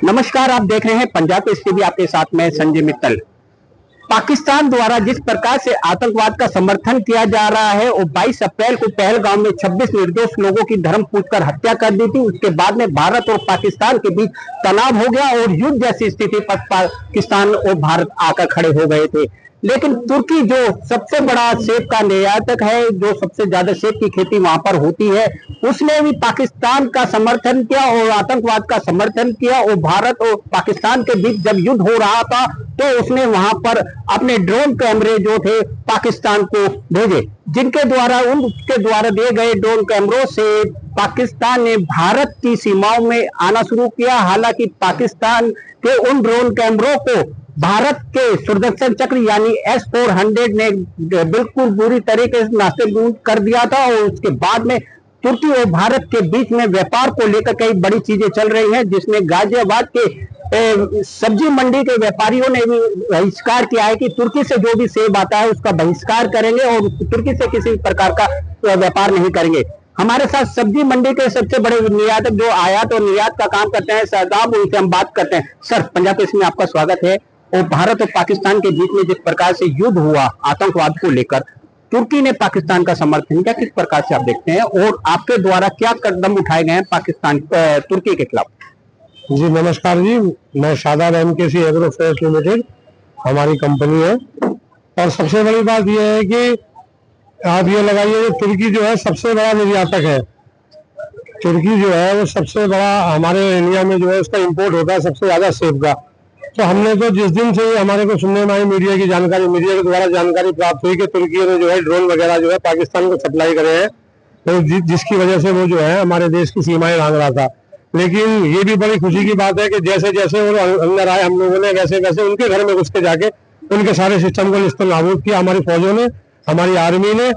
नमस्कार, आप देख रहे हैं पंजाब टीवी। आपके साथ में संजय मित्तल। पाकिस्तान द्वारा जिस प्रकार से आतंकवाद का समर्थन किया जा रहा है और 22 अप्रैल को पहलगाम में 26 निर्दोष लोगों की धर्म पूछकर हत्या कर दी थी। उसके बाद में भारत और पाकिस्तान के बीच तनाव हो गया और युद्ध जैसी स्थिति पर पाकिस्तान और भारत आकर खड़े हो गए थे। लेकिन तुर्की जो सबसे बड़ा सेब का निर्यातक है, जो सबसे ज्यादा सेब की खेती वहां पर होती है, उसने भी पाकिस्तान का समर्थन किया और आतंकवाद का समर्थन किया। और भारत और पाकिस्तान के बीच जब युद्ध हो रहा था तो उसने वहां पर अपने ड्रोन कैमरे जो थे पाकिस्तान को भेजे, जिनके द्वारा उनके द्वारा दिए गए ड्रोन कैमरों से पाकिस्तान ने भारत की सीमाओं में आना शुरू किया। हालांकि पाकिस्तान के उन ड्रोन कैमरों को भारत के सुदर्शन चक्र यानी S-400 ने बिल्कुल बुरी तरीके से नास्तेनाबूद कर दिया था। और उसके बाद में तुर्की और भारत के बीच में व्यापार को लेकर कई बड़ी चीजें चल रही हैं, जिसमें गाजियाबाद के सब्जी मंडी के व्यापारियों ने भी बहिष्कार किया है कि तुर्की से जो भी सेब आता है उसका बहिष्कार करेंगे और तुर्की से किसी प्रकार का व्यापार नहीं करेंगे। हमारे साथ सब्जी मंडी के सबसे बड़े निर्यातक जो आयात और निर्यात का काम करते हैं, शादाब, उनसे हम बात करते हैं। सर, पंजाब टीवी में आपका स्वागत है। और भारत और पाकिस्तान के बीच में जिस प्रकार से युद्ध हुआ आतंकवाद को लेकर, तुर्की ने पाकिस्तान का समर्थन किया, किस प्रकार से आप देखते हैं और आपके द्वारा क्या कदम उठाए गए हैं पाकिस्तान तुर्की के खिलाफ? जी नमस्कार जी, मैं Shadab MKC agro fresh limited हमारी कंपनी है। और सबसे बड़ी बात यह है कि आप ये लगाइए, तुर्की जो है सबसे बड़ा निर्यातक है। तुर्की जो है वो सबसे बड़ा हमारे इंडिया में जो है उसका इंपोर्ट होता है सबसे ज्यादा सेब का। तो हमने तो जिस दिन से हमारे को सुनने में आई, मीडिया की जानकारी, मीडिया के द्वारा जानकारी प्राप्त हुई कि तुर्की ने जो है ड्रोन वगैरह जो है पाकिस्तान को सप्लाई करे हैं, तो जिसकी वजह से वो जो है हमारे देश की सीमाएं भाग रहा था। लेकिन ये भी बड़ी खुशी की बात है कि जैसे जैसे वो अंदर आए, हम लोगों ने वैसे वैसे उनके घर में घुस के जाके उनके सारे सिस्टम को निस्तनाबूद किया, हमारी फौजों ने, हमारी आर्मी ने।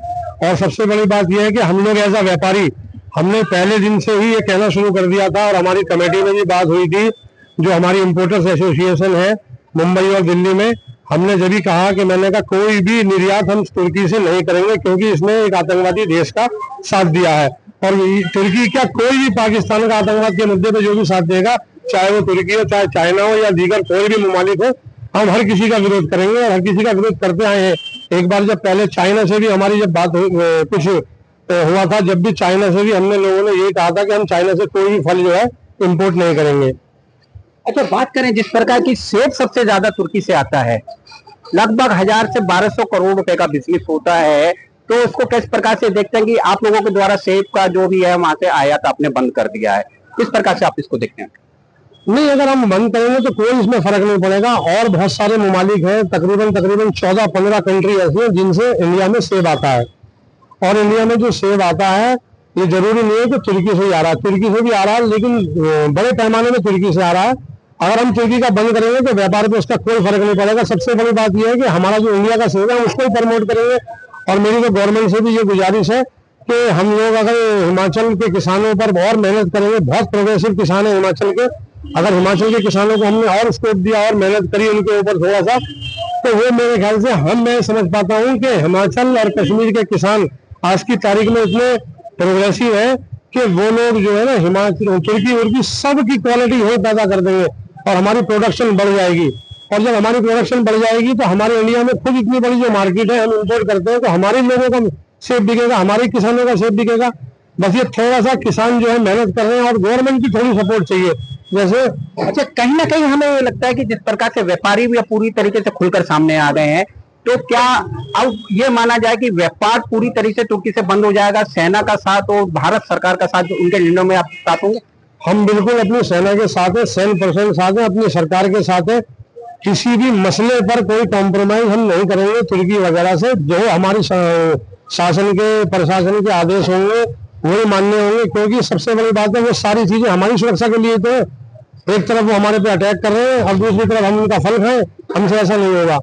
और सबसे बड़ी बात यह है कि हम लोग एज अ व्यापारी हमने पहले दिन से ही ये कहना शुरू कर दिया था और हमारी कमेटी में भी बात हुई थी, जो हमारी इंपोर्टर्स एसोसिएशन है मुंबई और दिल्ली में। हमने जब भी कहा कि मैंने कहा कोई भी निर्यात हम तुर्की से नहीं करेंगे, क्योंकि इसने एक आतंकवादी देश का साथ दिया है। और तुर्की क्या, कोई भी पाकिस्तान का आतंकवाद के मुद्दे पे जो भी साथ देगा, चाहे वो तुर्की हो, चाहे चाइना हो या दीगर कोई भी ममालिक हो, हम हर किसी का विरोध करेंगे और हर किसी का विरोध करते आए हैं। एक बार जब पहले चाइना से भी हमारी जब बात कुछ हुआ था, जब भी चाइना से भी हमने लोगों ने यही कहा था कि हम चाइना से कोई भी फल जो है इम्पोर्ट नहीं करेंगे। अच्छा, बात करें जिस प्रकार की सेब सबसे ज्यादा तुर्की से आता है, लगभग 1000 से 1200 करोड़ रुपए का बिजनेस होता है, तो उसको किस प्रकार से देखते हैं कि आप लोगों के द्वारा सेब का जो भी है वहां से आयात आपने बंद कर दिया है, किस प्रकार से आप इसको देखते हैं? नहीं, अगर हम बंद करेंगे तो कोई इसमें फर्क नहीं पड़ेगा। और बहुत सारे ममालिक हैं, तकरीबन 14-15 कंट्री ऐसी हैं जिनसे इंडिया में सेब आता है। और इंडिया में जो सेब आता है ये जरूरी नहीं है कि तुर्की से ही आ रहा है, तुर्की से भी आ रहा है, लेकिन बड़े पैमाने में तुर्की से आ रहा है। अगर हम तुर्की का बंद करेंगे तो व्यापार पे उसका कोई फर्क नहीं पड़ेगा। सबसे बड़ी बात यह है कि हमारा जो इंडिया का सेब है उसको ही प्रमोट करेंगे। और मेरी तो गवर्नमेंट से भी ये गुजारिश है कि हम लोग अगर हिमाचल के किसानों पर और मेहनत करेंगे, बहुत प्रोग्रेसिव किसान है हिमाचल के, अगर हिमाचल के किसानों को हमने और स्कोप दिया और मेहनत करी उनके ऊपर थोड़ा सा, तो वो मेरे ख्याल से मैं समझ पाता हूँ कि हिमाचल और कश्मीर के किसान आज की तारीख में इतने प्रोग्रेसिव है कि वो लोग जो है ना हिमाचल, तुर्की सब की क्वालिटी वही पैदा कर देंगे और हमारी प्रोडक्शन बढ़ जाएगी। और जब हमारी प्रोडक्शन बढ़ जाएगी तो हमारे इंडिया में खुद इतनी बड़ी जो मार्केट है, हम इंपोर्ट करते हैं, तो हमारे लोगों का सेब बिकेगा, हमारे किसानों का सेब बिकेगा। बस ये थोड़ा सा किसान जो है मेहनत कर रहे हैं और गवर्नमेंट की थोड़ी सपोर्ट चाहिए। जैसे अच्छा, कहीं ना कहीं हमें लगता है कि जिस प्रकार से व्यापारी भी पूरी तरीके से खुलकर सामने आ गए हैं, तो क्या अब ये माना जाए कि व्यापार पूरी तरीके से तुर्की से बंद हो जाएगा? सेना का साथ और भारत सरकार का साथ उनके निर्णयों में आप साथ होंगे? हम बिल्कुल अपनी सेना के साथ है, 100% साथ है, अपनी सरकार के साथ है। किसी भी मसले पर कोई कॉम्प्रोमाइज हम नहीं करेंगे तुर्की वगैरह से। जो हमारी शासन के प्रशासन के आदेश होंगे वही मानने होंगे, क्योंकि सबसे बड़ी बात है वो सारी चीजें हमारी सुरक्षा के लिए। तो एक तरफ वो हमारे पे अटैक कर रहे हैं और दूसरी तरफ हम उनका फल खाएं, हमसे ऐसा नहीं होगा।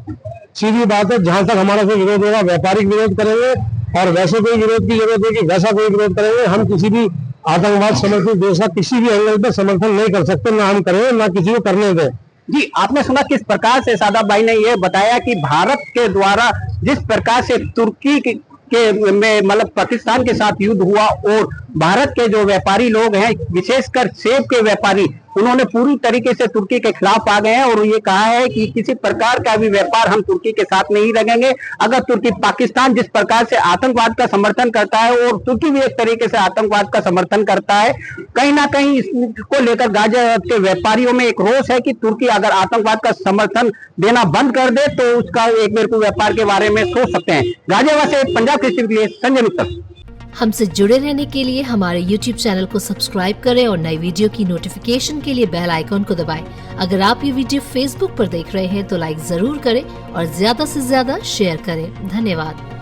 सीधी बात है, जहां तक हमारा कोई विरोध होगा व्यापारिक विरोध करेंगे, और वैसे कोई विरोध की जरूरत है कि वैसा कोई विरोध करेंगे। हम किसी भी आतंकवाद समर्थित देश का किसी भी एंगल पर समर्थन नहीं कर सकते, ना हम करें ना किसी को करने दें। जी, आपने सुना किस प्रकार से शादाब भाई ने यह बताया कि भारत के द्वारा जिस प्रकार से तुर्की के में मतलब पाकिस्तान के साथ युद्ध हुआ और भारत के जो व्यापारी लोग हैं, विशेषकर सेब के व्यापारी, उन्होंने पूरी तरीके से तुर्की के खिलाफ आ गए हैं और ये कहा है कि किसी प्रकार का भी व्यापार हम तुर्की के साथ नहीं रखेंगे। अगर तुर्की, पाकिस्तान जिस प्रकार से आतंकवाद का समर्थन करता है और तुर्की भी एक तरीके से आतंकवाद का समर्थन करता है, कहीं ना कहीं इसको लेकर गाजियाबाद के व्यापारियों में एक रोष है कि तुर्की अगर आतंकवाद का समर्थन देना बंद कर दे तो उसका एक मेरे को व्यापार के बारे में सोच सकते हैं। गाजियाबाद से पंजाब कृषि के लिए संजय मित्तल। हमसे जुड़े रहने के लिए हमारे YouTube चैनल को सब्सक्राइब करें और नई वीडियो की नोटिफिकेशन के लिए बेल आइकॉन को दबाएं। अगर आप ये वीडियो Facebook पर देख रहे हैं तो लाइक जरूर करें और ज्यादा से ज्यादा शेयर करें। धन्यवाद।